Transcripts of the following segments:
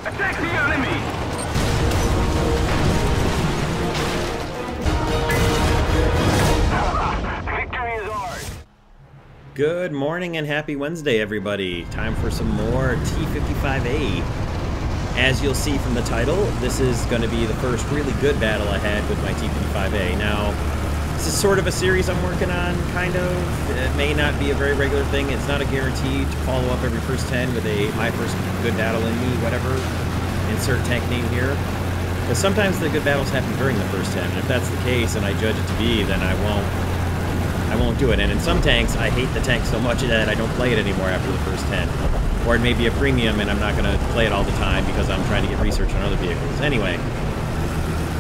Attack the enemy! Victory is ours! Good morning and happy Wednesday, everybody. Time for some more T-55a. As you'll see from the title, this is going to be the first really good battle I had with my T-55a. Now, this is sort of a series I'm working on, kind of. It may not be a very regular thing. It's not a guarantee to follow up every first 10 with my first good battle in me, whatever. Insert tank name here. Because sometimes the good battles happen during the first 10, and if that's the case and I judge it to be, then I won't do it. And in some tanks, I hate the tank so much that I don't play it anymore after the first 10. Or it may be a premium and I'm not going to play it all the time because I'm trying to get research on other vehicles. Anyway,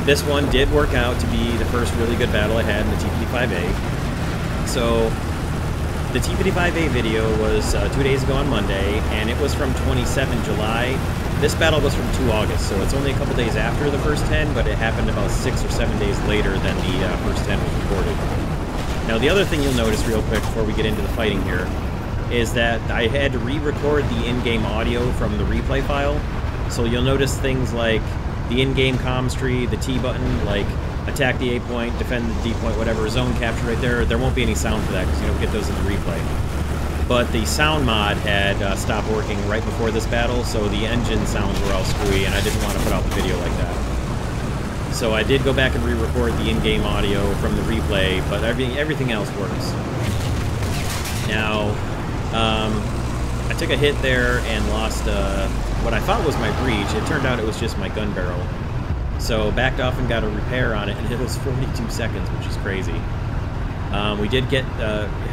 this one did work out to be the first really good battle I had in the T-55a. So, the T-55a video was 2 days ago on Monday, and it was from 27 July. This battle was from 2 August, so it's only a couple days after the first 10, but it happened about 6 or 7 days later than the first 10 was recorded. Now, the other thing you'll notice real quick before we get into the fighting here is that I had to re-record the in-game audio from the replay file. So you'll notice things like the in-game comms tree, the T button, like attack the A point, defend the D point, whatever, zone capture right there. There won't be any sound for that because you don't get those in the replay. But the sound mod had stopped working right before this battle, so the engine sounds were all screwy, and I didn't want to put out the video like that. So I did go back and re-record the in-game audio from the replay, but everything else works. Now, I took a hit there and lost what I thought was my breech. It turned out it was just my gun barrel. So backed off and got a repair on it, and it was 42 seconds, which is crazy. We did get,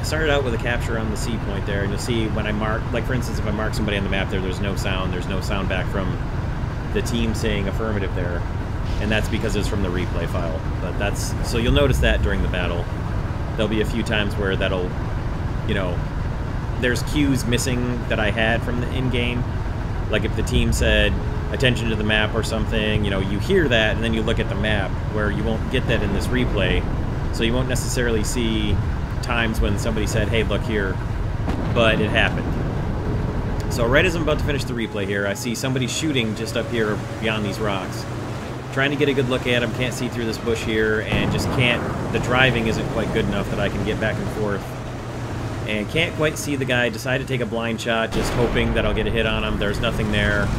started out with a capture on the C point there, and you'll see when I mark, like for instance, if I mark somebody on the map there, there's no sound back from the team saying affirmative there. And that's because it's from the replay file. But that's, so you'll notice that during the battle. There'll be a few times where that'll, you know, there's cues missing that I had from the in-game. Like if the team said, attention to the map or something, you know, you hear that and then you look at the map, where you won't get that in this replay. So you won't necessarily see times when somebody said, hey, look here, but it happened. So right as I'm about to finish the replay here, I see somebody shooting just up here beyond these rocks. Trying to get a good look at him, can't see through this bush here, and just can't, the driving isn't quite good enough that I can get back and forth. And can't quite see the guy, decide to take a blind shot, just hoping that I'll get a hit on him. There's nothing there.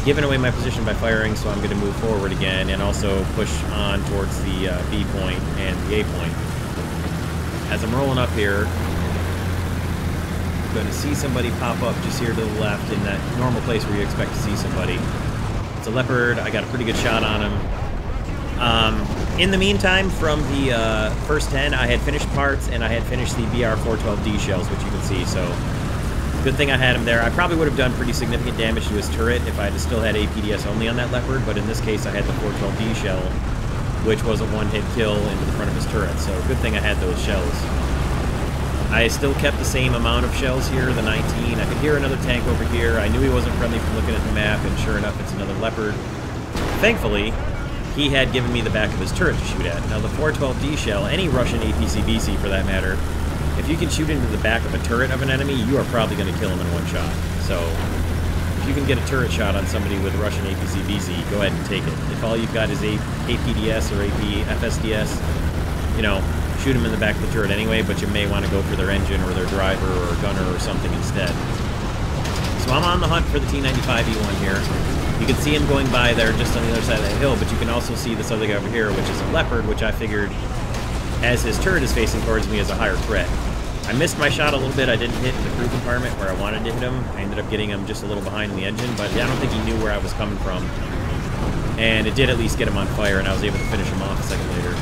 Giving away my position by firing, so I'm going to move forward again and also push on towards the B point and the A point. As I'm rolling up here, I'm going to see somebody pop up just here to the left in that normal place where you expect to see somebody. It's a Leopard. I got a pretty good shot on him. In the meantime, from the first 10, I had finished parts and I had finished the BR-412D shells, which you can see, so good thing I had him there. I probably would have done pretty significant damage to his turret if I had still had APDS only on that Leopard, but in this case I had the 412D shell, which was a one-hit kill into the front of his turret, so good thing I had those shells. I still kept the same amount of shells here, the 19. I could hear another tank over here. I knew he wasn't friendly from looking at the map, and sure enough, it's another Leopard. Thankfully, he had given me the back of his turret to shoot at. Now, the 412D shell, any Russian APC-BC for that matter, if you can shoot into the back of a turret of an enemy, you are probably going to kill him in one shot. So, if you can get a turret shot on somebody with Russian APC-BC, go ahead and take it. If all you've got is APDS or FSDS, you know, shoot them in the back of the turret anyway, but you may want to go for their engine or their driver or gunner or something instead. So I'm on the hunt for the T-95E1 here. You can see him going by there just on the other side of that hill, but you can also see this other guy over here, which is a Leopard, which I figured, as his turret is facing towards me, is a higher threat. I missed my shot a little bit. I didn't hit in the crew compartment where I wanted to hit him. I ended up getting him just a little behind in the engine, but I don't think he knew where I was coming from. And it did at least get him on fire, and I was able to finish him off a second later.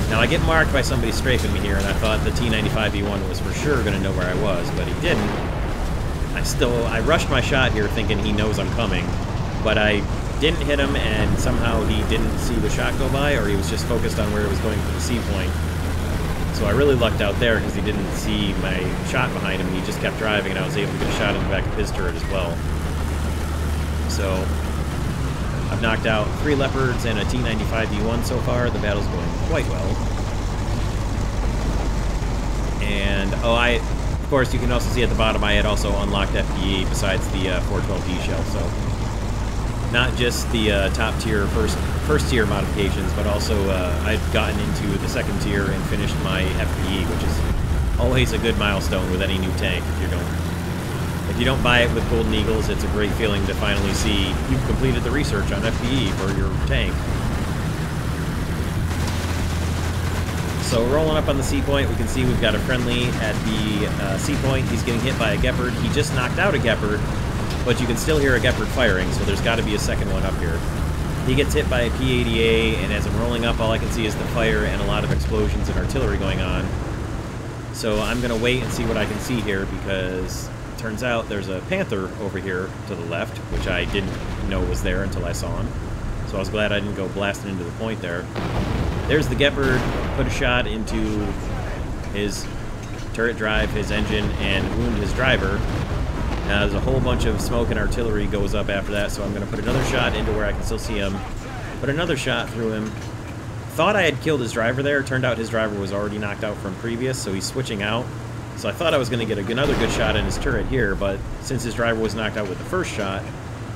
Now, I get marked by somebody strafing me here, and I thought the T-95E1 was for sure going to know where I was, but he didn't. I rushed my shot here thinking he knows I'm coming, but I didn't hit him, and somehow he didn't see the shot go by, or he was just focused on where it was going for the C point. So I really lucked out there because he didn't see my shot behind him. He just kept driving, and I was able to get a shot in the back of his turret as well. So I've knocked out 3 Leopards and a T-95E1 so far. The battle's going quite well. And, of course, you can also see at the bottom I had also unlocked FPE besides the 412D shell, so Not just the top tier, first tier modifications, but also I'd gotten into the second tier and finished my FPE, which is always a good milestone with any new tank. If you don't buy it with Golden Eagles, it's a great feeling to finally see you've completed the research on FPE for your tank. So rolling up on the C point, we can see we've got a friendly at the C point. He's getting hit by a Gepard. He just knocked out a Gepard, but you can still hear a Gepard firing, so there's got to be a second one up here. He gets hit by a P-80A, and as I'm rolling up, all I can see is the fire and a lot of explosions and artillery going on. So I'm going to wait and see what I can see here, because it turns out there's a Panther over here to the left, which I didn't know was there until I saw him. So I was glad I didn't go blasting into the point there. There's the Gepard, put a shot into his turret drive, his engine, and wound his driver. Now there's a whole bunch of smoke and artillery goes up after that, so I'm going to put another shot into where I can still see him. Put another shot through him. Thought I had killed his driver there. Turned out his driver was already knocked out from previous, so he's switching out. So I thought I was going to get another good shot in his turret here, but since his driver was knocked out with the first shot,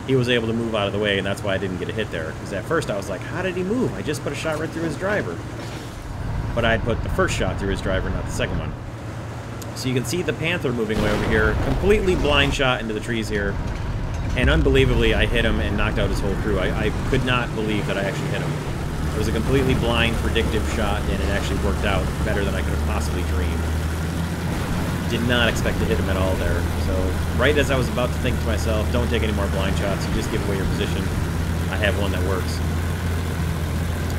he was able to move out of the way, and that's why I didn't get a hit there. Because at first I was like, how did he move? I just put a shot right through his driver. But I had put the first shot through his driver, not the second one. So you can see the Panther moving way over here. Completely blind shot into the trees here. And unbelievably, I hit him and knocked out his whole crew. I could not believe that I actually hit him. It was a completely blind, predictive shot, and it actually worked out better than I could have possibly dreamed. Did not expect to hit him at all there. So right as I was about to think to myself, don't take any more blind shots, you just give away your position. I have one that works.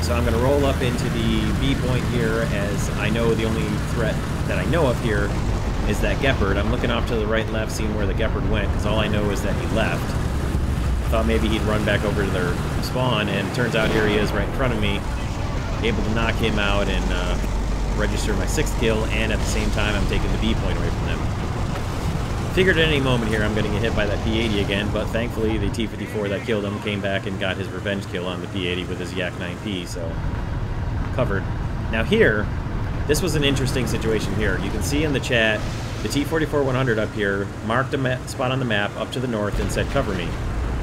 So I'm going to roll up into the B point here, as I know the only threat that I know of here is that Gepard. I'm looking off to the right and left, seeing where the Gepard went, because all I know is that he left. Thought maybe he'd run back over to their spawn, and it turns out here he is right in front of me, able to knock him out and register my 6th kill, and at the same time I'm taking the B point away from them. Figured at any moment here I'm going to get hit by that P-80 again, but thankfully the T-54 that killed him came back and got his revenge kill on the P-80 with his Yak 9P, so covered. Now here, this was an interesting situation here. You can see in the chat the T-44-100 up here marked a spot on the map up to the north and said cover me.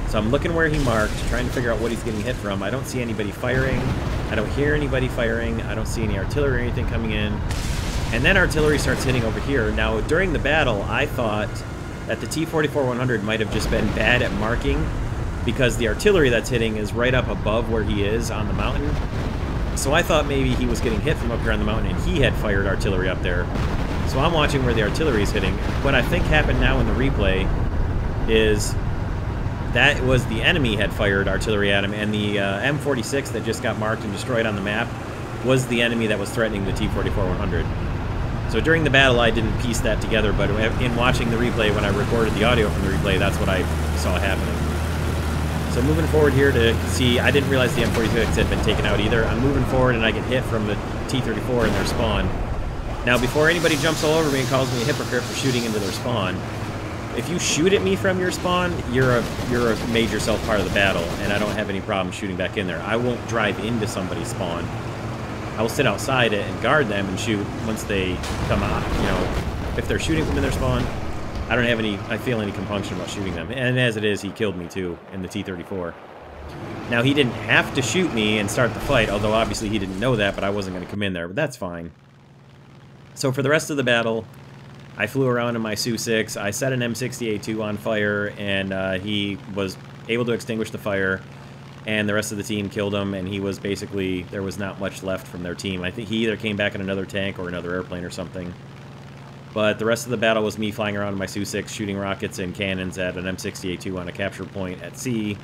So I'm looking where he marked, trying to figure out what he's getting hit from. I don't see anybody firing. I don't hear anybody firing. I don't see any artillery or anything coming in. And then artillery starts hitting over here. Now, during the battle, I thought that the T-44-100 might have just been bad at marking, because the artillery that's hitting is right up above where he is on the mountain. So I thought maybe he was getting hit from up here on the mountain and he had fired artillery up there. So I'm watching where the artillery is hitting. What I think happened now in the replay is that was the enemy had fired artillery at him, and the M46 that just got marked and destroyed on the map was the enemy that was threatening the T-44-100. So during the battle, I didn't piece that together, but in watching the replay, when I recorded the audio from the replay, that's what I saw happening. So moving forward here to see, I didn't realize the M46 had been taken out either. I'm moving forward and I get hit from the T-34 in their spawn. Now, before anybody jumps all over me and calls me a hypocrite for shooting into their spawn, if you shoot at me from your spawn, you're a major self part of the battle, and I don't have any problem shooting back in there. I won't drive into somebody's spawn. I will sit outside it and guard them and shoot once they come out. You know, if they're shooting from in their spawn, I feel any compunction about shooting them. And as it is, he killed me too in the T-34. Now, he didn't have to shoot me and start the fight, although obviously he didn't know that, but I wasn't going to come in there, but that's fine. So for the rest of the battle, I flew around in my Su-6. I set an M60A2 on fire, and he was able to extinguish the fire, and the rest of the team killed him, and he was basically, there was not much left from their team. I think he either came back in another tank or another airplane or something. But the rest of the battle was me flying around in my Su-6, shooting rockets and cannons at an M60A2 on a capture point at sea,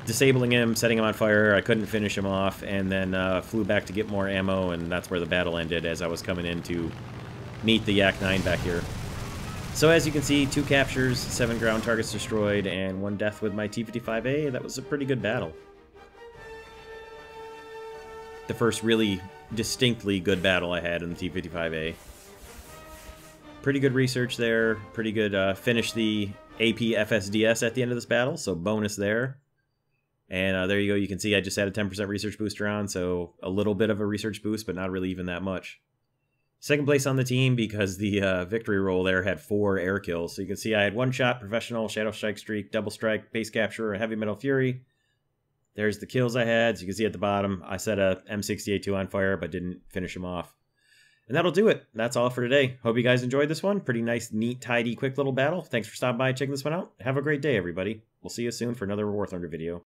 disabling him, setting him on fire. I couldn't finish him off, and then flew back to get more ammo, and that's where the battle ended as I was coming in to meet the Yak 9 back here. So as you can see, 2 captures, 7 ground targets destroyed, and 1 death with my T-55a. That was a pretty good battle. The first really distinctly good battle I had in the T-55a. Pretty good research there, pretty good, finished the AP FSDS at the end of this battle, so bonus there. And there you go, you can see I just had a 10% research booster on, so a little bit of a research boost, but not really even that much. Second place on the team because the victory roll there had 4 air kills. So you can see I had 1 shot, professional, shadow strike streak, double strike, base capture, heavy metal fury. There's the kills I had. So you can see at the bottom, I set a M68-2 on fire, but didn't finish him off. And that'll do it. That's all for today. Hope you guys enjoyed this one. Pretty nice, neat, tidy, quick little battle. Thanks for stopping by and checking this one out. Have a great day, everybody. We'll see you soon for another War Thunder video.